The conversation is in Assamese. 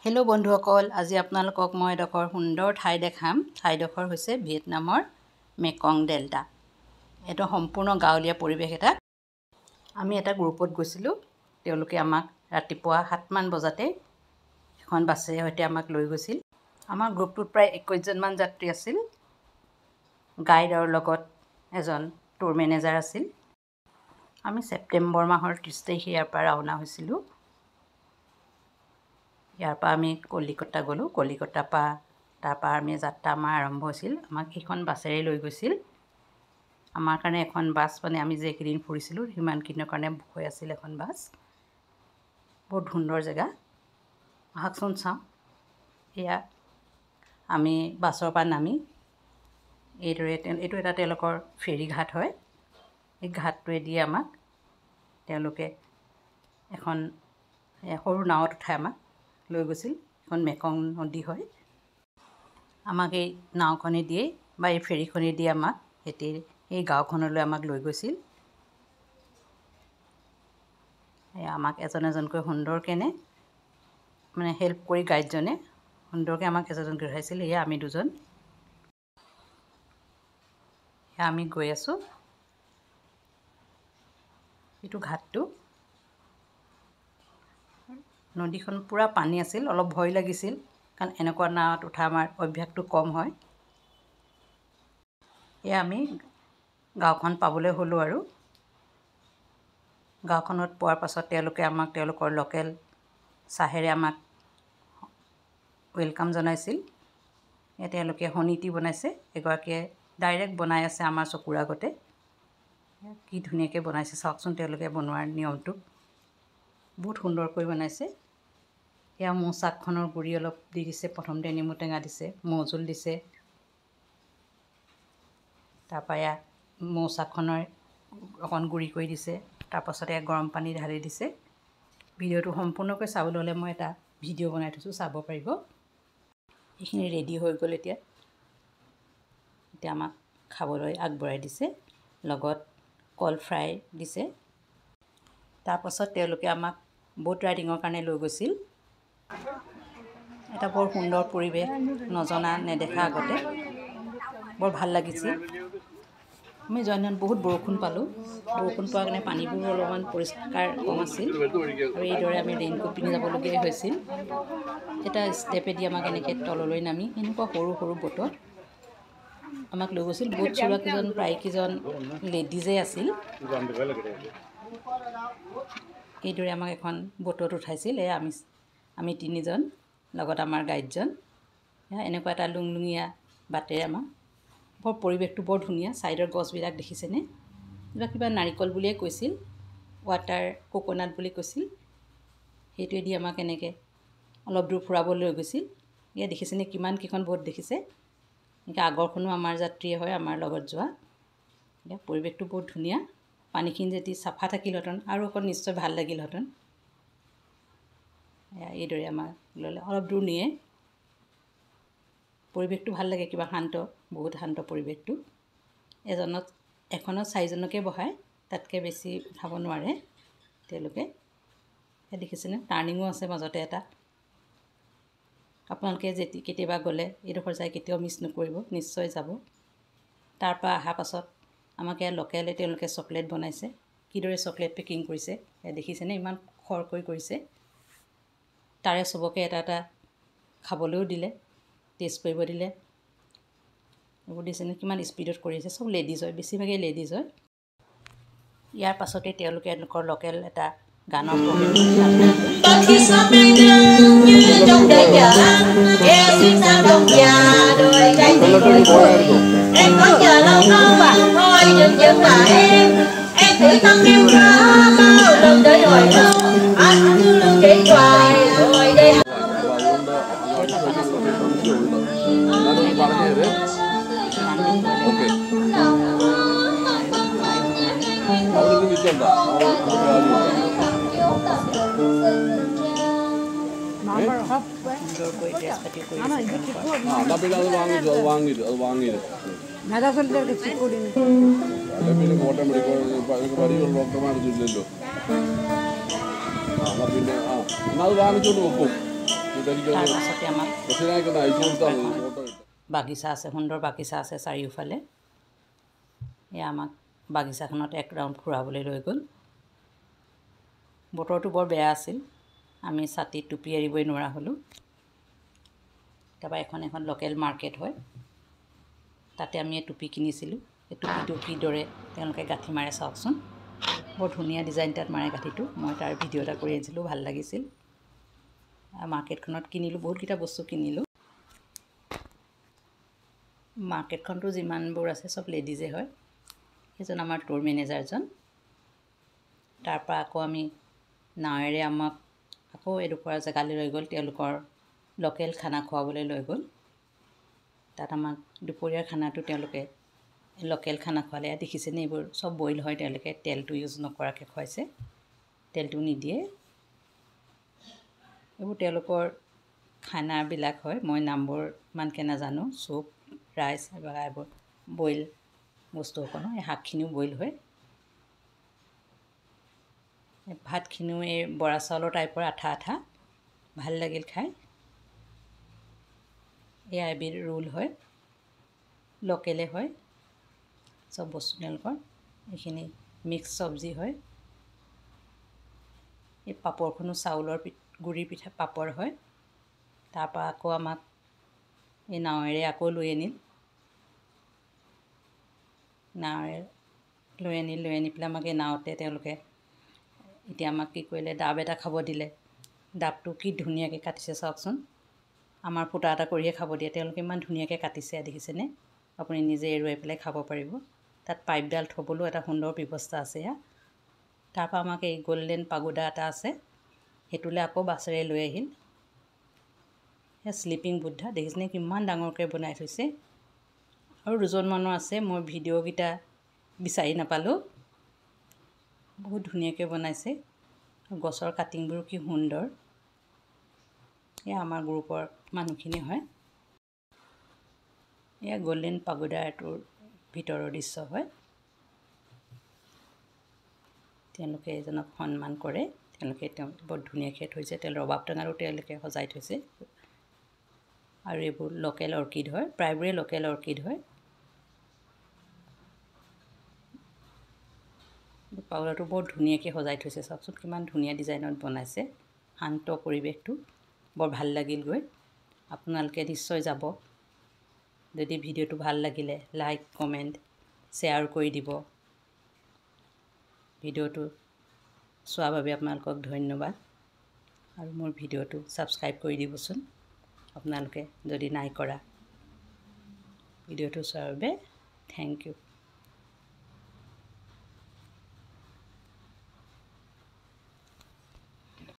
হেল্ল' বন্ধুসকল, আজি আপোনালোকক মই এডোখৰ সুন্দৰ ঠাই দেখাম। ঠাইডোখৰ হৈছে ভিয়েটনামৰ মেকং ডেল্টা। এইটো সম্পূৰ্ণ গাঁৱলীয়া পৰিৱেশ এটা। আমি এটা গ্ৰুপত গৈছিলোঁ। তেওঁলোকে আমাক ৰাতিপুৱা 7মান বজাতে এখন বাছেৰে সৈতে আমাক লৈ গৈছিল। আমাৰ গ্ৰুপটোত প্ৰায় 21জনমান যাত্ৰী আছিল। গাইড আৰু লগত এজন টুৰ মেনেজাৰ আছিল। আমি ছেপ্টেম্বৰ মাহৰ 30 তাৰিখে ইয়াৰ পৰা ৰাওনা হৈছিলোঁ। ইয়াৰ পৰা আমি কলিকতা গ'লোঁ। কলিকতাৰ পৰা তাৰপৰা আমি যাত্ৰা আমাৰ আৰম্ভ হৈছিল। আমাক এইখন বাছেৰে লৈ গৈছিল। আমাৰ কাৰণে এখন বাছ আমি যেইকেইদিন ফুৰিছিলোঁ সিমানখিনিৰ কাৰণে বুক হৈ আছিল এখন বাছ। বহুত সুন্দৰ জেগা। আহকচোন চাওঁ। এয়া আমি বাছৰ পৰা নামি এইদৰে এইটো এটা তেওঁলোকৰ ফেৰী ঘাট হয়। এই ঘাটটোৱেদি আমাক তেওঁলোকে এখন সৰু নাৱত উঠাই আমাক লৈ গৈছিল। এখন মেকং নদী হয়। আমাক এই নাওখনেদিয়ে বা এই ফেৰীখনেদি আমাক এই গাঁওখনলৈ আমাক লৈ গৈছিল। আমাক এজন এজনকৈ সুন্দৰকৈ হেল্প কৰি গাইডজনে সুন্দৰকৈ আমাক এজনকৈ উঠাইছিল। এয়া আমি দুজন। এয়া আমি গৈ আছোঁ। এইটো ঘাটটো। নদীখন পূৰা পানী আছিল। অলপ ভয় লাগিছিল কাৰণ এনেকুৱা নাৱত উঠা আমাৰ অভ্যাসটো কম হয়। এয়া আমি গাঁওখন পাবলৈ হ'লোঁ আৰু গাঁওখনত পোৱাৰ পাছত তেওঁলোকে আমাক তেওঁলোকৰ লোকেল চাহেৰে আমাক ৱেলকাম জনাইছিল। তেওঁলোকে হনি টি বনাইছে। এগৰাকীয়ে ডাইৰেক্ট বনাই আছে আমাৰ চকুৰ আগতে। কি ধুনীয়াকৈ বনাইছে চাওকচোন তেওঁলোকে বনোৱাৰ নিয়মটো। বহুত সুন্দৰকৈ বনাইছে। এয়া মৌচাকখনৰ গুড়ি অলপ দি দিছে। প্ৰথমতে নেমু টেঙা দিছে, মৌজোল দিছে। তাৰপৰা এয়া মৌচাকখনৰ অকণ গুড়ি কৰি দিছে। তাৰপাছতে গৰম পানী ঢালি দিছে। ভিডিঅ'টো সম্পূৰ্ণকৈ চাবলৈ হ'লে মই এটা ভিডিঅ' বনাই থৈছোঁ, চাব পাৰিব। এইখিনি ৰেডি হৈ গ'ল। এতিয়া আমাক খাবলৈ আগবঢ়াই দিছে। লগত কল ফ্ৰাই দিছে। তাৰপাছত তেওঁলোকে আমাক ব'ট ৰাইডিঙৰ কাৰণে লৈ গৈছিল। এটা বৰ সুন্দৰ পৰিৱেশ, নজনা নেদেখা আগতে। বৰ ভাল লাগিছিল। আমি যোৱা দিনত বহুত বৰষুণ পালোঁ। বৰষুণ পোৱাৰ কাৰণে পানীবোৰ অলপমান পৰিষ্কাৰ কম আছিল আৰু এইদৰে আমি ৰেইনকোট পিন্ধি যাবলগীয়া হৈছিল। এটা ষ্টেপেদি আমাক এনেকৈ তললৈ নামি এনেকুৱা সৰু সৰু ব'টত আমাক লৈ গৈছিল। ব'ট চলোৱাকেইজন প্ৰায়কেইজন লেডিজেই আছিল। এইদৰে আমাক এখন ব'টত উঠাইছিল। এয়া আমি 3জন, লগত আমাৰ গাইডজন। এনেকুৱা এটা লুংলুঙীয়া বাটেৰে আমাক পৰিৱেশটো বৰ ধুনীয়া। ছাইডৰ গছবিলাক দেখিছেনে? কিবা নাৰিকল বুলিয়ে কৈছিল, ৱাটাৰ কোকোনাট বুলি কৈছিল। সেইটোৱেদি আমাক এনেকৈ অলপ দূৰ ফুৰাবলৈ লৈ গৈছিল। ইয়াত দেখিছেনে কিমানকেইখন ব'ট দেখিছে? এনেকৈ আগৰখনো আমাৰ যাত্ৰীয়ে হয়, আমাৰ লগত যোৱা। পৰিৱেশটো বহুত ধুনীয়া। পানীখিনি যদি চাফা থাকিলহেঁতেন আৰু অকণ নিশ্চয় ভাল লাগিলহেঁতেন। এইদৰে আমাক ল'লে অলপ দূৰ নিয়ে। পৰিৱেশটো ভাল লাগে, কিবা শান্ত, বহুত শান্ত পৰিৱেশটো। এখনত 4জনকে বহায়, তাতকৈ বেছি উঠাব নোৱাৰে তেওঁলোকে। দেখিছেনে টাৰ্ণিঙো আছে মাজতে এটা। আপোনালোকে কেতিয়াবা গ'লে এইডোখৰ যাই কেতিয়াও মিছ নকৰিব, নিশ্চয় যাব। তাৰপৰা অহাৰ পাছত আমাক লোকেলে তেওঁলোকে চকলেট বনাইছে। কিদৰে চকলেট পেকিং কৰিছে দেখিছেনে? ইমান খৰকৈ কৰিছে। তাৰে চবকে এটা এটা খাবলৈও দিলে, টেষ্ট কৰিব দিলে। এইবোৰ দিছেনে কিমান স্পীডত কৰিছে। চব লেডিজ হয়, বেছিভাগেই লেডিজ হয়। ইয়াৰ পাছতে তেওঁলোকে তেওঁলোকৰ লোকেল এটা গানৰ প্ৰগ্ৰেম വാങ്ങിച്ചോണ്ട് പോകും. তাৰপাছতে আমাৰ বাগিচা আছে, সুন্দৰ বাগিচা আছে চাৰিওফালে। এয়া আমাক বাগিচাখনত এক ৰাউণ্ড ফুৰাবলৈ লৈ গ'ল। বতৰটো বৰ বেয়া আছিল, আমি ছাতি টুপি এৰিবই নোৱাৰা হ'লোঁ। তাৰপৰা এখন লোকেল মাৰ্কেট হয়, তাতে আমি এই টুপি কিনিছিলোঁ। এই টুপিটো কিদৰে তেওঁলোকে গাঁঠি মাৰে চাওকচোন, বৰ ধুনীয়া ডিজাইন তাত মাৰে গাঁঠিটো। মই তাৰ ভিডিঅ' এটা কৰি আনিছিলোঁ, ভাল লাগিছিল। মাৰ্কেটখনত কিনিলোঁ, বহুতকেইটা বস্তু কিনিলোঁ। মাৰ্কেটখনতো যিমানবোৰ আছে চব লেডিজে হয়। সেইজন আমাৰ ট'ৰ মেনেজাৰজন। তাৰপৰা আকৌ আমি নাৱেৰে আমাক আকৌ এডোখৰ জেগালৈ লৈ গ'ল, তেওঁলোকৰ লোকেল খানা খুৱাবলৈ লৈ গ'ল। তাত আমাক দুপৰীয়াৰ খানাটো তেওঁলোকে লোকেল খানা খোৱালে। দেখিছেনে, এইবোৰ চব বইল হয়, তেওঁলোকে তেলটো ইউজ নকৰাকৈ খুৱাইছে, তেলটো নিদিয়ে। এইবোৰ তেওঁলোকৰ খানাবিলাক হয়, মই নামবোৰ ইমানকৈ নাজানো। চুপ, ৰাইচ বা এইবোৰ বইল বস্তু অকণো, এই শাকখিনিও বইল হয়। ভাতখিনিও এই বৰা চাউলৰ টাইপৰ আঠা আঠা, ভাল লাগিল খাই। এয়া এবিধ ৰোল হয়, লোকেলে হয় চব বস্তু তেওঁলোকৰ। এইখিনি মিক্স চব্জি হয়। এই পাপৰখনো চাউলৰ গুড়ি পিঠা পাপৰ হয়। তাৰপৰা আকৌ আমাক এই নাৱেৰে আকৌ লৈ আনিল। নাৱেৰে লৈ আনি পেলাই আমাক এই নাৱতে তেওঁলোকে এতিয়া আমাক কি কৰিলে, ডাব এটা খাব দিলে। ডাবটো কি ধুনীয়াকৈ কাটিছে চাওকচোন, আমাৰ ফুটা এটা কৰিয়ে খাব দিয়ে, তেওঁলোকে ইমান ধুনীয়াকৈ কাটিছে, দেখিছেনে? আপুনি নিজে এৰুৱাই পেলাই খাব পাৰিব। তাত পাইপডাল থ'বলৈও এটা সুন্দৰ ব্যৱস্থা আছে। এয়া তাৰপৰা আমাক এই গল্ডেন পাগোডা এটা আছে, সেইটোলৈ আকৌ বাছেৰে লৈ আহিল। সেয়া শ্লিপিং বুদ্ধা, দেখিছেনে কিমান ডাঙৰকৈ বনাই থৈছে। আৰু দুজনমানৰ আছে, মই ভিডিঅ'কেইটা বিচাৰি নাপালোঁ। বহুত ধুনীয়াকৈ বনাইছে, গছৰ কাটিংবোৰ কি সুন্দৰ। এয়া আমাৰ গ্ৰুপৰ মানুহখিনি হয়। এয়া গল্ডেন পাগোডাটোৰ ভিতৰৰ দৃশ্য হয়। তেওঁলোকে এজনক সন্মান কৰে, তেওঁলোকে বৰ ধুনীয়াকৈ থৈছে। ৰবাব টেঙাৰো তেওঁলোকে সজাই থৈছে। আৰু এইবোৰ লোকেল অৰ্কিড হয়, প্ৰায়বোৰেই লোকেল অৰ্কিড হয়। পাউডাৰটো বৰ ধুনীয়াকৈ সজাই থৈছে, চাওকচোন কিমান ধুনীয়া ডিজাইনত বনাইছে। শান্ত পৰিৱেশটো, বৰ ভাল লাগিল গৈ। আপোনালোকে নিশ্চয় যাব। যদি ভিডিঅ'টো ভাল লাগিলে লাইক, কমেণ্ট, শ্বেয়াৰ কৰি দিব। ভিডিঅ'টো চোৱাৰ বাবে আপোনালোকক ধন্যবাদ। আৰু মোৰ ভিডিঅ'টো ছাবস্ক্ৰাইব কৰি দিবচোন আপোনালোকে যদি নাই কৰা। ভিডিঅ'টো চোৱাৰ বাবে থেংক ইউ।